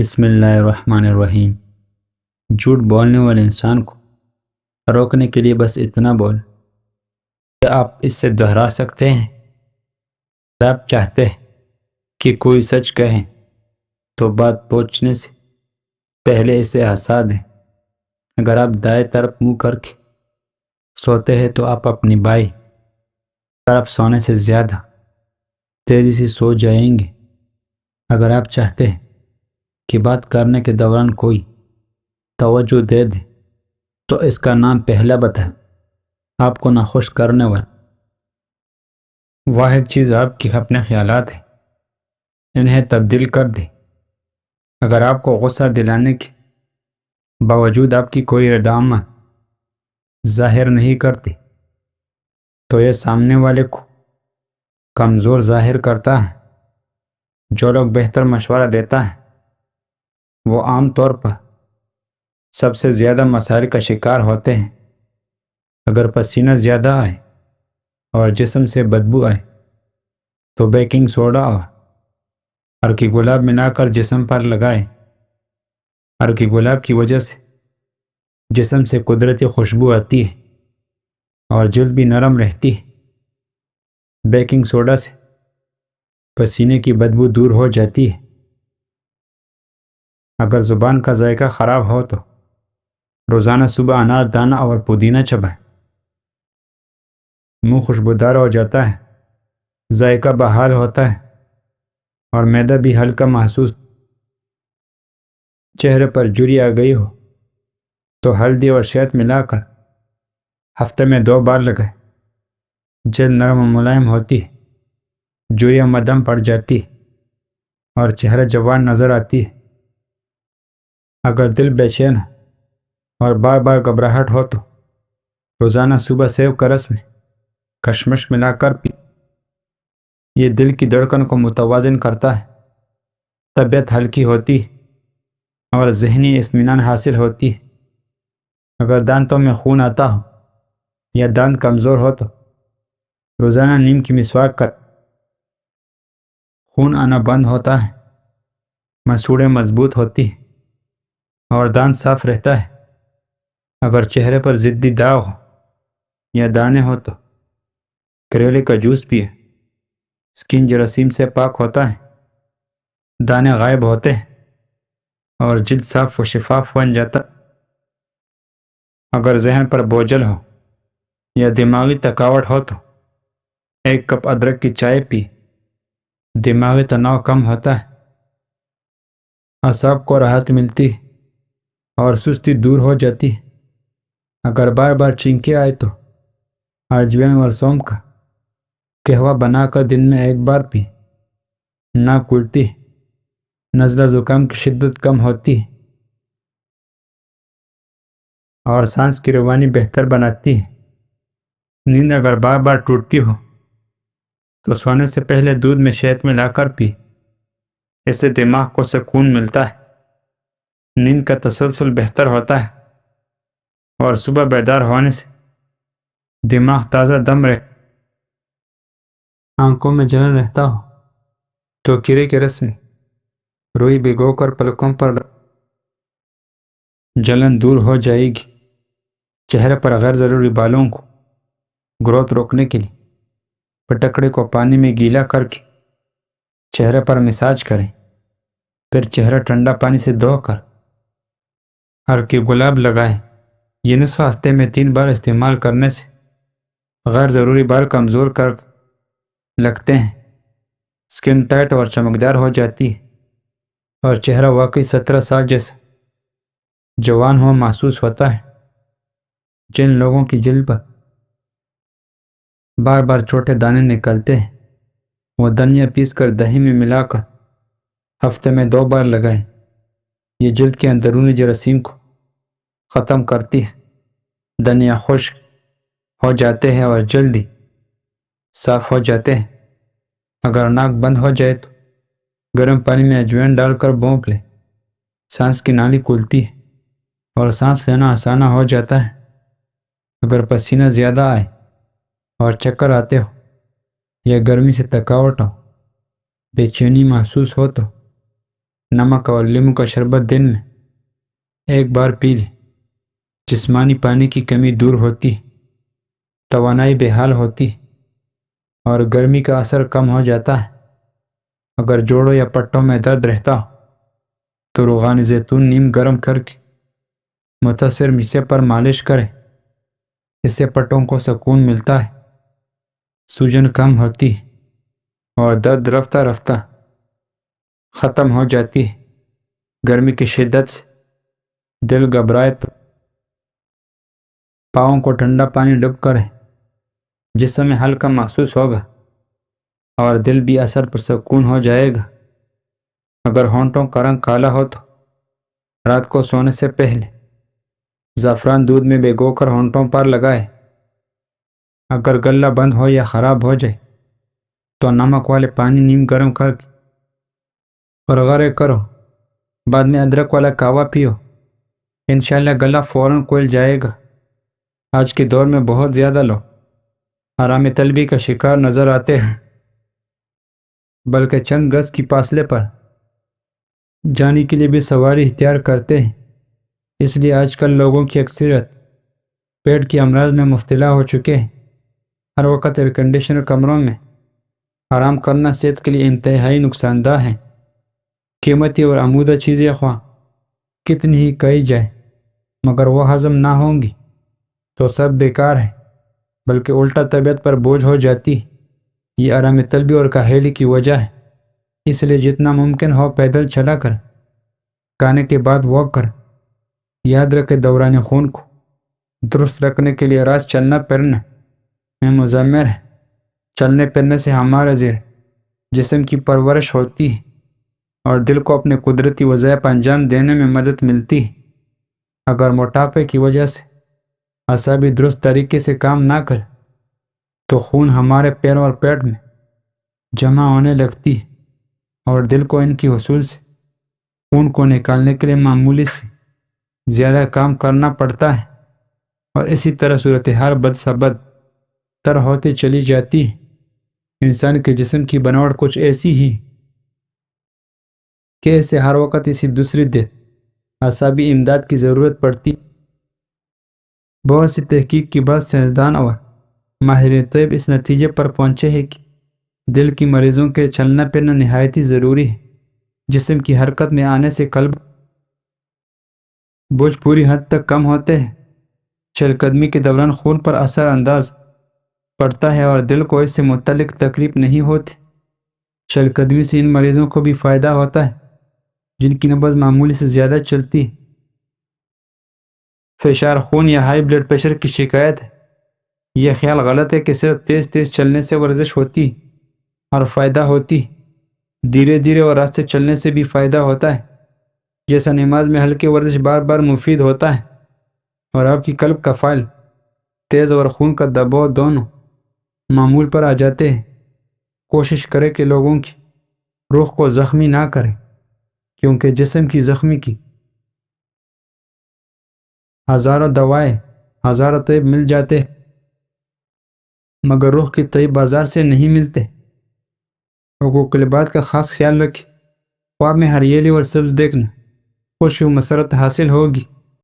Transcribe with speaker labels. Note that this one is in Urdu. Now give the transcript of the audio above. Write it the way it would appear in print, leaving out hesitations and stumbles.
Speaker 1: بسم اللہ الرحمن الرحیم۔ جھوٹ بولنے والے انسان کو روکنے کے لیے بس اتنا بول کہ آپ اس سے دہرا سکتے ہیں۔ اگر آپ چاہتے ہیں کہ کوئی سچ کہیں تو بات پہنچنے سے پہلے اسے ہنسا دیں۔ اگر آپ دائیں طرف منہ کر کے سوتے ہیں تو آپ اپنی بائیں طرف سونے سے زیادہ تیزی سے سو جائیں گے۔ اگر آپ چاہتے ہیں کہ بات کرنے کے دوران کوئی توجہ دے دے تو اس کا نام پہلا بتا آپ کو ناخوش کرنے والا واحد چیز آپ کے اپنے خیالات ہیں، انہیں تبدیل کر دیں۔ اگر آپ کو غصہ دلانے کے باوجود آپ کی کوئی ردعمل ظاہر نہیں کرتی تو یہ سامنے والے کو کمزور ظاہر کرتا ہے۔ جو لوگ بہتر مشورہ دیتا ہے وہ عام طور پر سب سے زیادہ مسائل کا شکار ہوتے ہیں۔ اگر پسینہ زیادہ آئے اور جسم سے بدبو آئے تو بیکنگ سوڈا اور ارکی گلاب ملا کر جسم پر لگائے۔ ارکی گلاب کی وجہ سے جسم سے قدرتی خوشبو آتی ہے اور جلد بھی نرم رہتی ہے۔ بیکنگ سوڈا سے پسینے کی بدبو دور ہو جاتی ہے۔ اگر زبان کا ذائقہ خراب ہو تو روزانہ صبح انار دانہ اور پودینہ چبائیں۔ منہ خوشبودار ہو جاتا ہے، ذائقہ بحال ہوتا ہے اور معدہ بھی ہلکا محسوس۔ چہرے پر جھری آ گئی ہو تو ہلدی اور شہد ملا کر ہفتے میں 2 بار لگائیں۔ جلد نرم و ملائم ہوتی ہے، جھریاں مدھم پڑ جاتی ہے اور چہرہ جوان نظر آتی ہے۔ اگر دل بے چین ہو اور بار بار گھبراہٹ ہو تو روزانہ صبح سیب کا رس میں کشمش ملا کر پی۔ یہ دل کی دھڑکن کو متوازن کرتا ہے، طبیعت ہلکی ہوتی ہے اور ذہنی اطمینان حاصل ہوتی ہے۔ اگر دانتوں میں خون آتا ہو یا دانت کمزور ہو تو روزانہ نیم کی مسواک کر خون آنا بند ہوتا ہے، مسوڑیں مضبوط ہوتی ہیں اور دانت صاف رہتا ہے۔ اگر چہرے پر ضدی داغ ہو یا دانے ہو تو کریلے کا جوس پیے۔ سکن جراثیم سے پاک ہوتا ہے، دانے غائب ہوتے ہیں اور جلد صاف و شفاف بن جاتا۔ اگر ذہن پر بوجھل ہو یا دماغی تھکاوٹ ہو تو 1 کپ ادرک کی چائے پی۔ دماغی تناؤ کم ہوتا ہے، اعصاب کو راحت ملتی ہے اور سستی دور ہو جاتی ہے۔ اگر بار بار چھینکیں آئے تو اجوائن اور سونف کا قہوہ بنا کر دن میں 1 بار پی۔ ناک کھلتی ہے، نزلہ زکام کی شدت کم ہوتی ہے اور سانس کی روانی بہتر بناتی ہے۔ نیند اگر بار بار ٹوٹتی ہو تو سونے سے پہلے دودھ میں شہد ملا کر پی، اس سے دماغ کو سکون ملتا ہے۔ نیند کا تسلسل بہتر ہوتا ہے اور صبح بیدار ہونے سے دماغ تازہ دم رہتا ہے۔ آنکھوں میں جلن رہتا ہو تو کیرے کے رس میں روئی بھگو کر پلکوں پر جلن دور ہو جائے گی۔ چہرے پر غیر ضروری بالوں کو گروتھ روکنے کے لیے پٹکڑے کو پانی میں گیلا کر کے چہرے پر مساج کریں، پھر چہرہ ٹھنڈا پانی سے دھو کر ارکی گلاب لگائیں۔ یہ نسخہ ہفتے میں 3 بار استعمال کرنے سے غیر ضروری بال کمزور کر لگتے ہیں، سکن ٹائٹ اور چمکدار ہو جاتی ہے اور چہرہ واقعی 17 سال جیسا جوان ہو محسوس ہوتا ہے۔ جن لوگوں کی جلد پر بار بار چھوٹے دانے نکلتے ہیں وہ دھنیا پیس کر دہی میں ملا کر ہفتے میں 2 بار لگائیں۔ یہ جلد کے اندرونی جراثیم کو ختم کرتی ہے۔ دھنیا خشک ہو جاتے ہیں اور جلدی صاف ہو جاتے ہیں۔ اگر ناک بند ہو جائے تو گرم پانی میں اجوائن ڈال کر بھونک لیں، سانس کی نالی کھلتی ہے اور سانس لینا آسان ہو جاتا ہے۔ اگر پسینہ زیادہ آئے اور چکر آتے ہو یا گرمی سے تھکاوٹ ہو، بے چینی محسوس ہو تو نمک اور لیمو کا شربت دن میں ایک بار پی لیں۔ جسمانی پانی کی کمی دور ہوتی، توانائی بحال ہوتی اور گرمی کا اثر کم ہو جاتا ہے۔ اگر جوڑوں یا پٹوں میں درد رہتا ہو تو روغان زیتون نیم گرم کر کے متاثر حصے پر مالش کریں۔ اس سے پٹوں کو سکون ملتا ہے، سوجن کم ہوتی ہے اور درد رفتہ رفتہ ختم ہو جاتی ہے۔ گرمی کی شدت سے دل گھبرائے تو پاؤں کو ٹھنڈا پانی ڈب کریں، جسم میں ہلکا محسوس ہوگا اور دل بھی اثر پر سکون ہو جائے گا۔ اگر ہونٹوں کا رنگ کالا ہو تو رات کو سونے سے پہلے زعفران دودھ میں بھگو کر ہونٹوں پر لگائے۔ اگر گلہ بند ہو یا خراب ہو جائے تو نمک والے پانی نیم گرم کر کے غرغرے کرو، بعد میں ادرک والا کہوہ پیو، انشاءاللہ گلہ فوراً کھل جائے گا۔ آج کے دور میں بہت زیادہ لوگ آرام طلبی کا شکار نظر آتے ہیں، بلکہ چند گز کی فاصلے پر جانے کے لیے بھی سواری اختیار کرتے ہیں۔ اس لیے آج کل لوگوں کی اکثریت پیٹ کے امراض میں مبتلا ہو چکے ہیں۔ ہر وقت ایئر کنڈیشنر کمروں میں آرام کرنا صحت کے لیے انتہائی نقصان دہ ہے۔ قیمتی اور آمودہ چیزیں خواہ کتنی ہی کہی جائے، مگر وہ ہضم نہ ہوں گی تو سب بیکار ہے، بلکہ الٹا طبیعت پر بوجھ ہو جاتی۔ یہ آرام طلبی اور کاہلی کی وجہ ہے۔ اس لیے جتنا ممکن ہو پیدل چلا کر، کھانے کے بعد واک کر۔ یاد رکھے دوران خون کو درست رکھنے کے لیے راست چلنا پھرنا میں مضمر ہے۔ چلنے پھرنے سے ہمارا جسم کی پرورش ہوتی ہے اور دل کو اپنے قدرتی وظائف انجام دینے میں مدد ملتی ہے۔ اگر موٹاپے کی وجہ سے اعصابی درست طریقے سے کام نہ کرے تو خون ہمارے پیروں اور پیٹ میں جمع ہونے لگتی ہے اور دل کو ان کی حصول سے خون کو نکالنے کے لیے معمولی سے زیادہ کام کرنا پڑتا ہے، اور اسی طرح صورتحال بد سے بد تر ہوتی چلی جاتی ہے۔ انسان کے جسم کی بناوٹ کچھ ایسی ہی کہ اسے ہر وقت اسی دوسری دل اعصابی امداد کی ضرورت پڑتی۔ بہت سی تحقیق کے بعد سائنسدان اور ماہرین طب اس نتیجے پر پہنچے ہیں کہ دل کی مریضوں کے چلنا پھرنا نہایت ہی ضروری ہے۔ جسم کی حرکت میں آنے سے قلب بوجھ پوری حد تک کم ہوتے ہیں، چہل قدمی کے دوران خون پر اثر انداز پڑتا ہے اور دل کو اس سے متعلق تکلیف نہیں ہوتی۔ چہل قدمی سے ان مریضوں کو بھی فائدہ ہوتا ہے جن کی نبض معمولی سے زیادہ چلتی ہے۔ فشار خون یا ہائی بلڈ پریشر کی شکایت ہے۔ یہ خیال غلط ہے کہ صرف تیز تیز چلنے سے ورزش ہوتی اور فائدہ ہوتی۔ دھیرے دھیرے اور راستے چلنے سے بھی فائدہ ہوتا ہے۔ جیسا نماز میں ہلکی ورزش بار بار مفید ہوتا ہے اور آپ کی قلب کا فعل تیز اور خون کا دباؤ دونوں معمول پر آ جاتے ہیں۔ کوشش کرے کہ لوگوں کی روح کو زخمی نہ کرے، کیونکہ جسم کی زخمی کی ہزاروں دوائیں ہزاروں طب مل جاتے ہیں، مگر روح کی طب بازار سے نہیں ملتے۔ حقوق العباد کا خاص خیال رکھیں۔ خواب میں ہریالی اور سبز دیکھنا خوشی و مسرت حاصل ہوگی۔